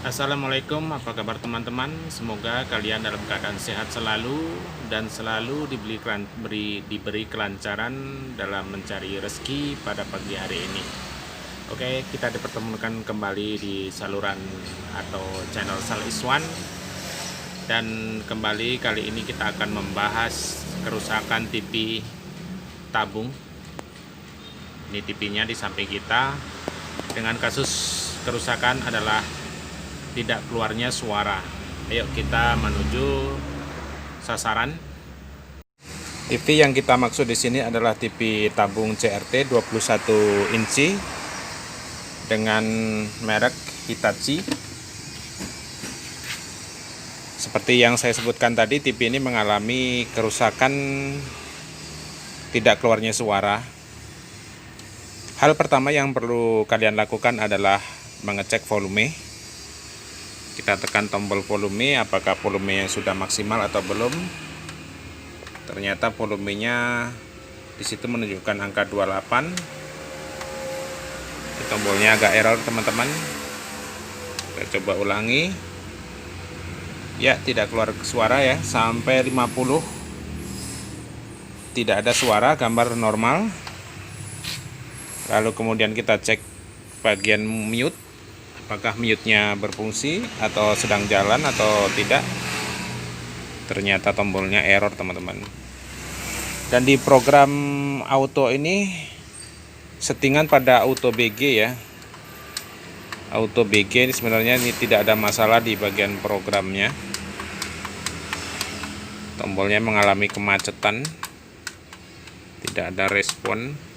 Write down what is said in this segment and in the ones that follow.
Assalamualaikum, apa kabar teman-teman? Semoga kalian dalam keadaan sehat selalu dan selalu diberi kelancaran dalam mencari rezeki pada pagi hari ini. Oke, kita dipertemukan kembali di saluran atau channel Sal Iswan. Dan kembali kali ini kita akan membahas kerusakan TV tabung. Ini TV-nya di samping kita. Dengan kasus kerusakan adalah tidak keluarnya suara. Ayo kita menuju sasaran. TV yang kita maksud di sini adalah TV tabung CRT 21 inci dengan merek Hitachi. Seperti yang saya sebutkan tadi, TV ini mengalami kerusakan tidak keluarnya suara. Hal pertama yang perlu kalian lakukan adalah mengecek volume. Kita tekan tombol volume, apakah volumenya sudah maksimal atau belum. Ternyata volumenya di situ menunjukkan angka 28. Tombolnya agak error teman-teman. Kita coba ulangi. Ya, tidak keluar suara ya, sampai 50. Tidak ada suara, gambar normal. Lalu kemudian kita cek bagian mute. Apakah mute-nya berfungsi atau sedang jalan atau tidak. Ternyata tombolnya error teman-teman. Dan di program auto ini settingan pada auto BG ya. Auto BG ini sebenarnya ini tidak ada masalah di bagian programnya. Tombolnya mengalami kemacetan. Tidak ada respon.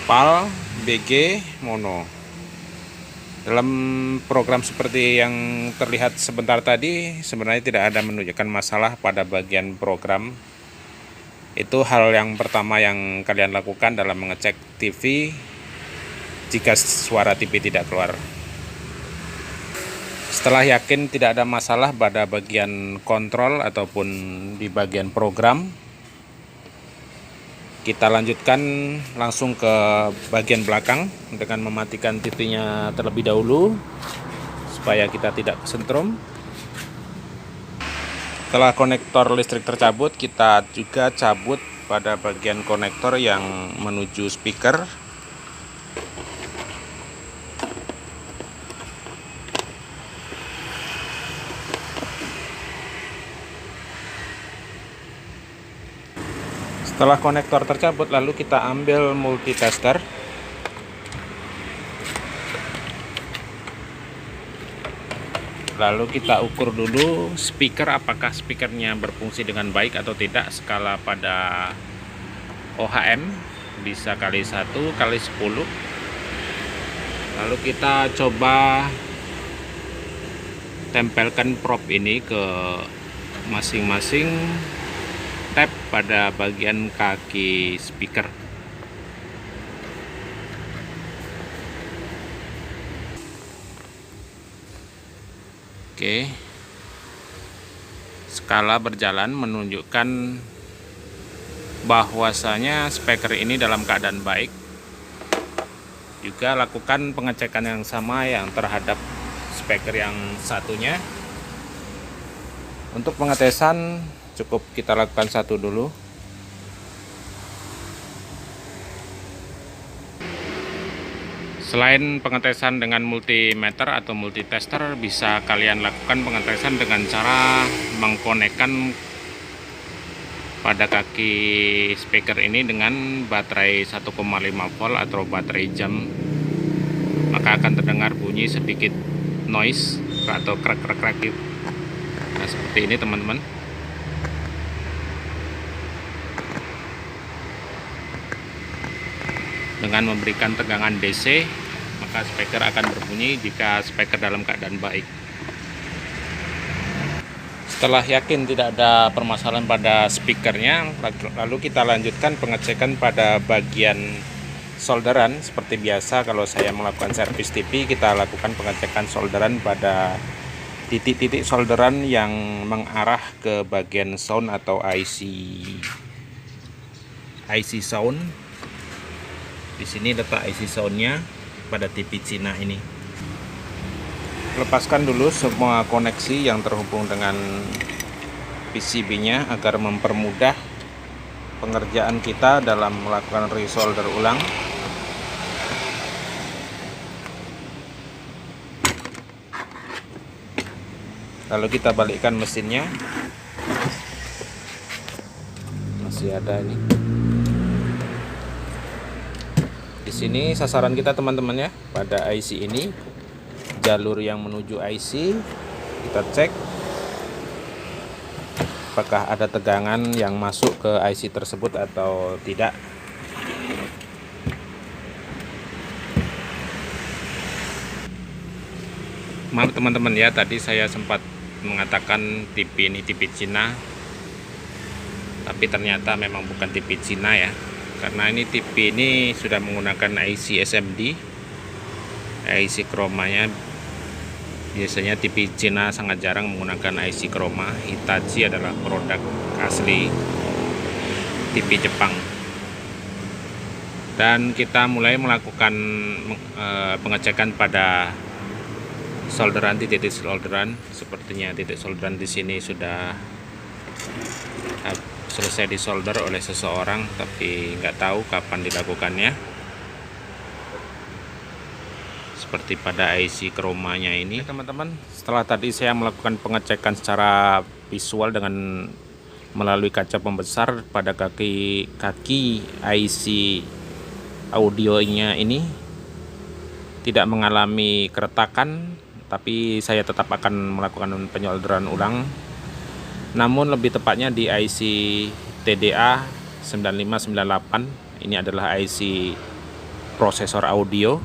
PAL BG mono. Dalam program seperti yang terlihat sebentar tadi, sebenarnya tidak ada menunjukkan masalah pada bagian program. Itu hal yang pertama yang kalian lakukan dalam mengecek TV jika suara TV tidak keluar. Setelah yakin tidak ada masalah pada bagian kontrol ataupun di bagian program, kita lanjutkan langsung ke bagian belakang dengan mematikan TV-nya terlebih dahulu supaya kita tidak kesentrum. Setelah konektor listrik tercabut, kita juga cabut pada bagian konektor yang menuju speaker. Setelah konektor tercabut, lalu kita ambil multitester. Lalu kita ukur dulu speaker, apakah speakernya berfungsi dengan baik atau tidak. Skala pada OHM bisa kali 1 kali 10. Lalu kita coba tempelkan probe ini ke masing-masing tab pada bagian kaki speaker. Oke, skala berjalan menunjukkan bahwasanya speaker ini dalam keadaan baik. Juga lakukan pengecekan yang sama yang terhadap speaker yang satunya. Untuk pengetesan cukup kita lakukan satu dulu. Selain pengetesan dengan multimeter atau multitester, bisa kalian lakukan pengetesan dengan cara mengkonekkan pada kaki speaker ini dengan baterai 1,5 volt atau baterai jam. Maka akan terdengar bunyi sedikit noise atau krek-krek gitu. Nah, seperti ini teman-teman. Dengan memberikan tegangan DC, maka speaker akan berbunyi jika speaker dalam keadaan baik. Setelah yakin tidak ada permasalahan pada speakernya, lalu kita lanjutkan pengecekan pada bagian solderan. Seperti biasa kalau saya melakukan servis TV, kita lakukan pengecekan solderan pada titik-titik solderan yang mengarah ke bagian sound atau IC sound. Di sini letak IC soundnya. pada TV Cina ini. Lepaskan dulu semua koneksi yang terhubung dengan PCB-nya agar mempermudah pengerjaan kita dalam melakukan resolder ulang. Lalu kita balikkan mesinnya. Masih ada ini. Di sini sasaran kita teman-teman ya, pada IC ini. Jalur yang menuju IC kita cek apakah ada tegangan yang masuk ke IC tersebut atau tidak. Maaf teman-teman ya, tadi saya sempat mengatakan TV ini TV Cina, tapi ternyata memang bukan TV Cina ya, karena ini TV ini sudah menggunakan IC SMD, IC chromanya. Biasanya TV Cina sangat jarang menggunakan IC chroma. Hitachi adalah produk asli TV Jepang. Dan kita mulai melakukan pengecekan pada solderan, titik solderan. Sepertinya titik solderan di sini sudah selesai disolder oleh seseorang, tapi nggak tahu kapan dilakukannya. Seperti pada IC chromanya ini. Teman-teman, setelah tadi saya melakukan pengecekan secara visual dengan melalui kaca pembesar pada kaki IC audionya ini tidak mengalami keretakan, tapi saya tetap akan melakukan penyolderan ulang. Namun lebih tepatnya di IC TDA 9598, ini adalah IC prosesor audio,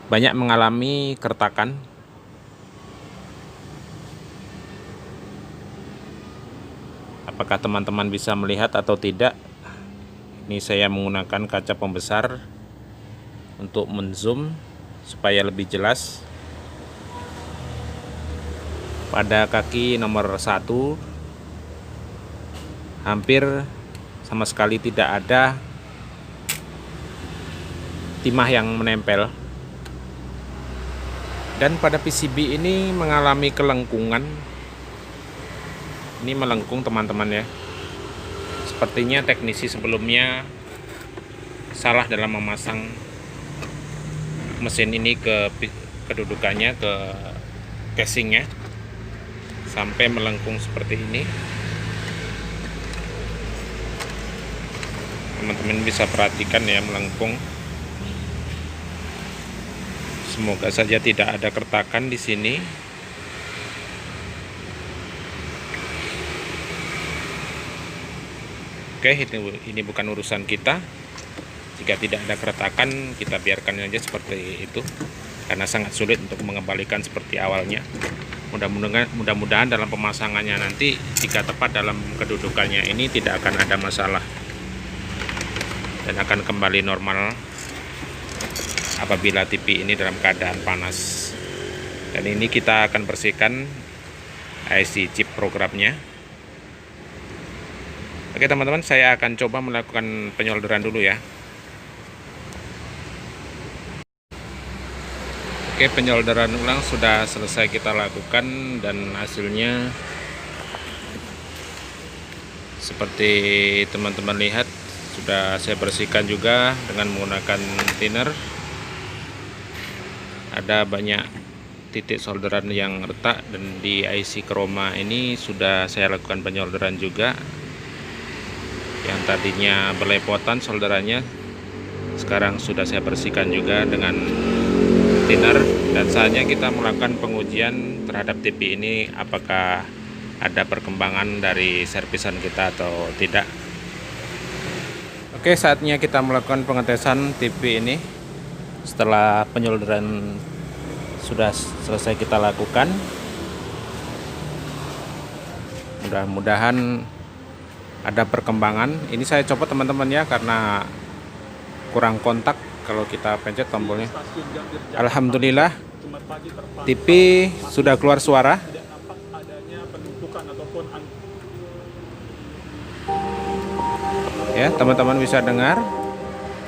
banyak mengalami keretakan. Apakah teman-teman bisa melihat atau tidak? Ini saya menggunakan kaca pembesar untuk menzoom supaya lebih jelas. Pada kaki nomor 1 hampir sama sekali tidak ada timah yang menempel. Dan pada PCB ini mengalami kelengkungan. Ini melengkung teman-teman ya. Sepertinya teknisi sebelumnya salah dalam memasang mesin ini ke kedudukannya, ke casingnya, sampai melengkung seperti ini. Teman-teman bisa perhatikan ya, melengkung. Semoga saja tidak ada keretakan di sini. Oke, ini bukan urusan kita. Jika tidak ada keretakan, kita biarkan aja seperti itu, karena sangat sulit untuk mengembalikan seperti awalnya. Mudah-mudahan dalam pemasangannya nanti, jika tepat dalam kedudukannya ini, tidak akan ada masalah dan akan kembali normal apabila TV ini dalam keadaan panas. Dan ini kita akan bersihkan IC chip programnya. Oke teman-teman, saya akan coba melakukan penyolderan dulu ya. Oke, penyolderan ulang sudah selesai kita lakukan dan hasilnya seperti teman-teman lihat, sudah saya bersihkan juga dengan menggunakan thinner. Ada banyak titik solderan yang retak, dan di IC chroma ini sudah saya lakukan penyolderan juga. Yang tadinya belepotan solderannya, sekarang sudah saya bersihkan juga dengan thinner. Dan saatnya kita melakukan pengujian terhadap TV ini, apakah ada perkembangan dari servisan kita atau tidak. Oke, saatnya kita melakukan pengetesan TV ini. Setelah penyolderan sudah selesai kita lakukan, mudah-mudahan ada perkembangan. Ini saya coba teman-teman ya, karena kurang kontak kalau kita pencet tombolnya. Alhamdulillah, TV sudah keluar suara. Ya, teman-teman bisa dengar.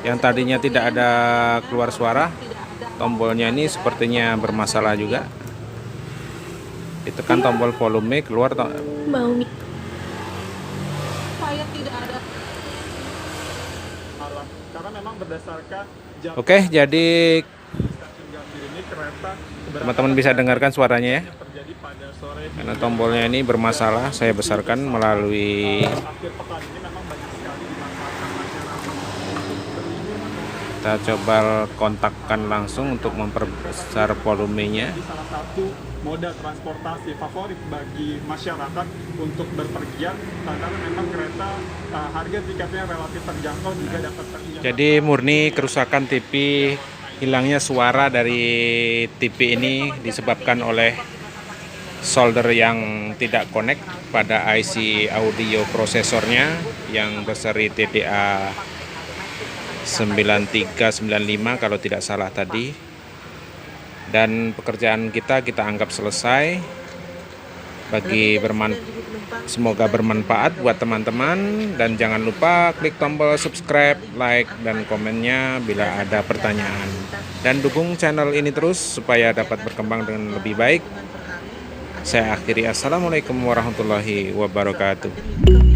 Yang tadinya tidak ada keluar suara, tombolnya ini sepertinya bermasalah juga. Ditekan tombol volume, keluar mau saya tidak ada karena memang berdasarkan Oke, jadi stasiun Gambir ini kereta teman-teman bisa dengarkan suaranya ya. terjadi pada sore Karena tombolnya ini bermasalah, saya besarkan melalui akhir pekan ini memang banyak sekali dimanfaatkan masyarakat. kita coba kontakkan langsung untuk memperbesar volumenya. Jadi salah satu moda transportasi favorit bagi masyarakat untuk berpergian karena memang kereta harga tiketnya relatif terjangkau juga dapat terjangkau. Jadi murni kerusakan TV, hilangnya suara dari TV ini disebabkan oleh solder yang tidak connect pada IC audio prosesornya yang berseri TDA 9395 kalau tidak salah tadi. Dan pekerjaan kita anggap selesai. Semoga bermanfaat buat teman-teman, dan jangan lupa klik tombol subscribe, like, dan komennya bila ada pertanyaan, dan dukung channel ini terus supaya dapat berkembang dengan lebih baik. Saya akhiri, assalamualaikum warahmatullahi wabarakatuh.